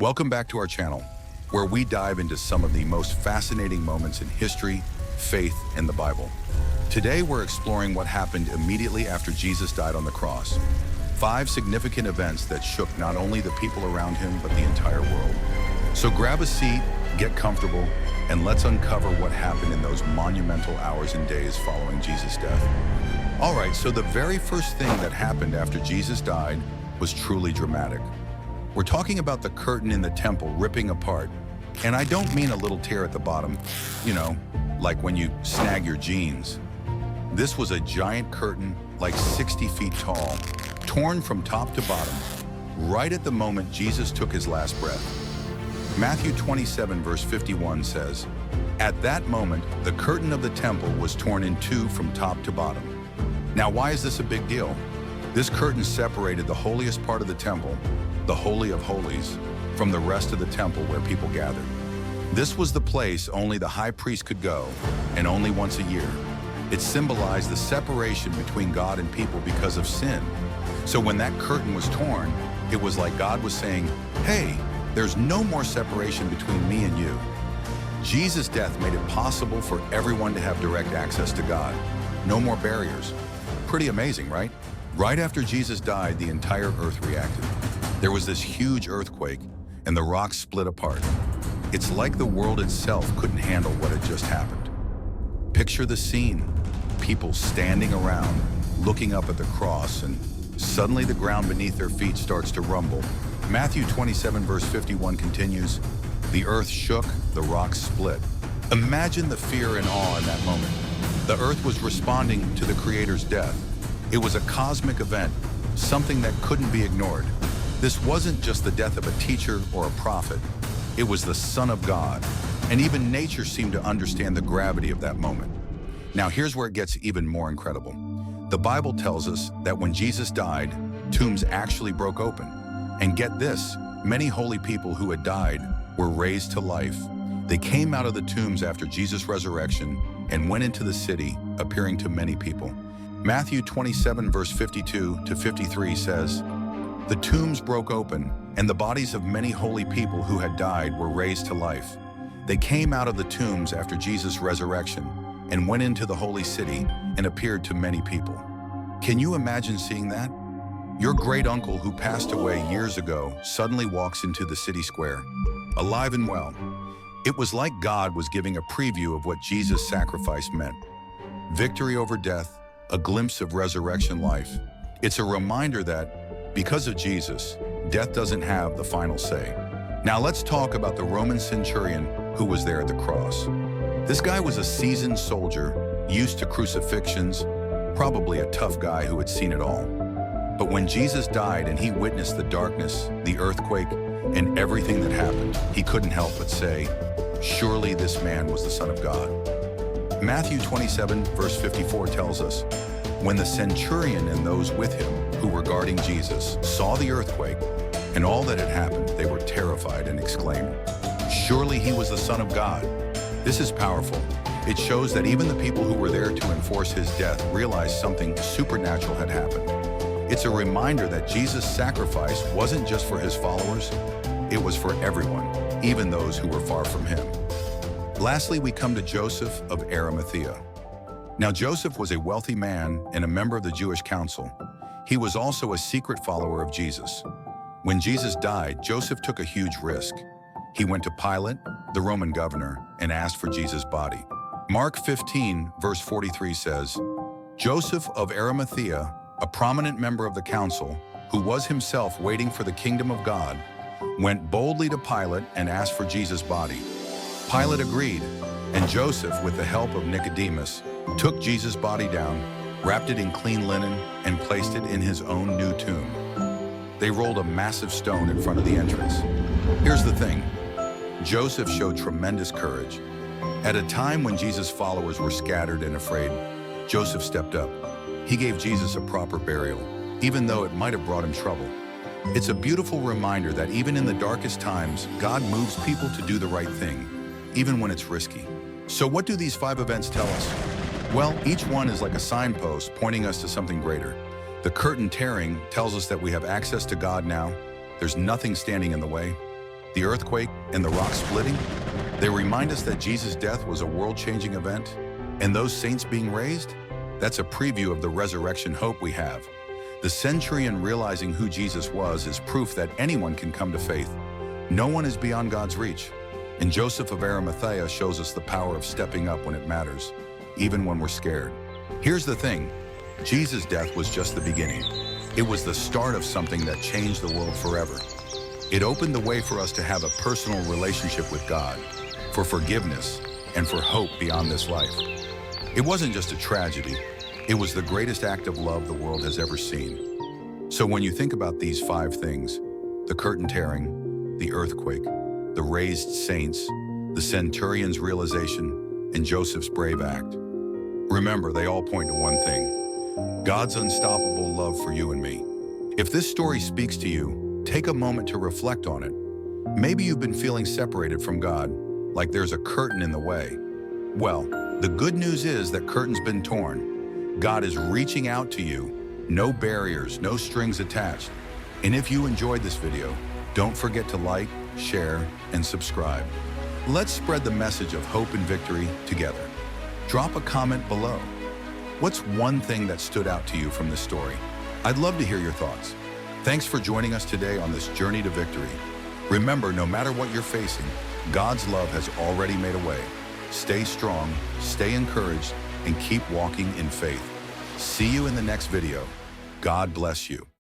Welcome back to our channel, where we dive into some of the most fascinating moments in history, faith, and the Bible. Today, we're exploring what happened immediately after Jesus died on the cross. 5 significant events that shook not only the people around him, but the entire world. So grab a seat, get comfortable, and let's uncover what happened in those monumental hours and days following Jesus' death. All right, so the very first thing that happened after Jesus died was truly dramatic. We're talking about the curtain in the temple ripping apart. And I don't mean a little tear at the bottom, like when you snag your jeans. This was a giant curtain, like 60 feet tall, torn from top to bottom, right at the moment Jesus took his last breath. Matthew 27, verse 51 says, "At that moment, the curtain of the temple was torn in two from top to bottom." Now, why is this a big deal? This curtain separated the holiest part of the temple, the Holy of Holies, from the rest of the temple where people gathered. This was the place only the high priest could go, and only once a year. It symbolized the separation between God and people because of sin. So when that curtain was torn, it was like God was saying, "Hey, there's no more separation between me and you." Jesus' death made it possible for everyone to have direct access to God. No more barriers. Pretty amazing, right? Right after Jesus died, the entire earth reacted. There was this huge earthquake, and the rocks split apart. It's like the world itself couldn't handle what had just happened. Picture the scene. People standing around, looking up at the cross, and suddenly the ground beneath their feet starts to rumble. Matthew 27, verse 51 continues, "The earth shook, the rocks split." Imagine the fear and awe in that moment. The earth was responding to the Creator's death. It was a cosmic event, something that couldn't be ignored. This wasn't just the death of a teacher or a prophet. It was the Son of God, and even nature seemed to understand the gravity of that moment. Now here's where it gets even more incredible. The Bible tells us that when Jesus died, tombs actually broke open. And get this, many holy people who had died were raised to life. They came out of the tombs after Jesus' resurrection and went into the city, appearing to many people. Matthew 27, verse 52 to 53 says, "The tombs broke open, and the bodies of many holy people who had died were raised to life. They came out of the tombs after Jesus' resurrection and went into the holy city and appeared to many people." Can you imagine seeing that? Your great uncle who passed away years ago suddenly walks into the city square, alive and well. It was like God was giving a preview of what Jesus' sacrifice meant. Victory over death, a glimpse of resurrection life. It's a reminder that, because of Jesus, death doesn't have the final say. Now let's talk about the Roman centurion who was there at the cross. This guy was a seasoned soldier, used to crucifixions, probably a tough guy who had seen it all. But when Jesus died and he witnessed the darkness, the earthquake, and everything that happened, he couldn't help but say, "Surely this man was the Son of God." Matthew 27, verse 54 tells us, "When the centurion and those with him who were guarding Jesus saw the earthquake and all that had happened, they were terrified and exclaimed, 'Surely he was the Son of God.'" This is powerful. It shows that even the people who were there to enforce his death realized something supernatural had happened. It's a reminder that Jesus' sacrifice wasn't just for his followers, it was for everyone, even those who were far from him. Lastly, we come to Joseph of Arimathea. Now, Joseph was a wealthy man and a member of the Jewish council. He was also a secret follower of Jesus. When Jesus died, Joseph took a huge risk. He went to Pilate, the Roman governor, and asked for Jesus' body. Mark 15, verse 43 says, "Joseph of Arimathea, a prominent member of the council, who was himself waiting for the kingdom of God, went boldly to Pilate and asked for Jesus' body. Pilate agreed, and Joseph, with the help of Nicodemus, took Jesus' body down, wrapped it in clean linen, and placed it in his own new tomb. They rolled a massive stone in front of the entrance. Here's the thing. Joseph showed tremendous courage. At a time when Jesus' followers were scattered and afraid, Joseph stepped up. He gave Jesus a proper burial, even though it might have brought him trouble. It's a beautiful reminder that even in the darkest times, God moves people to do the right thing, even when it's risky. So what do these 5 events tell us? Well, each one is like a signpost pointing us to something greater. The curtain tearing tells us that we have access to God now. There's nothing standing in the way. the earthquake, and the rock splitting, they remind us that Jesus' death was a world-changing event, and those saints being raised, that's a preview of the resurrection hope we have. The centurion realizing who Jesus was is proof that anyone can come to faith. No one is beyond God's reach. And Joseph of Arimathea shows us the power of stepping up when it matters, even when we're scared. Here's the thing, Jesus' death was just the beginning. It was the start of something that changed the world forever. It opened the way for us to have a personal relationship with God, for forgiveness, and for hope beyond this life. It wasn't just a tragedy, it was the greatest act of love the world has ever seen. So when you think about these 5 things, the curtain tearing, the earthquake, the raised saints, the centurion's realization, and Joseph's brave act, remember, they all point to one thing: God's unstoppable love for you and me. If this story speaks to you, take a moment to reflect on it. Maybe you've been feeling separated from God, like there's a curtain in the way. Well, the good news is that curtain's been torn. God is reaching out to you. No barriers, no strings attached. And if you enjoyed this video, don't forget to like, share, and subscribe. Let's spread the message of hope and victory together. Drop a comment below. What's one thing that stood out to you from this story? I'd love to hear your thoughts. Thanks for joining us today on this journey to victory. Remember, no matter what you're facing, God's love has already made a way. Stay strong, stay encouraged, and keep walking in faith. See you in the next video. God bless you.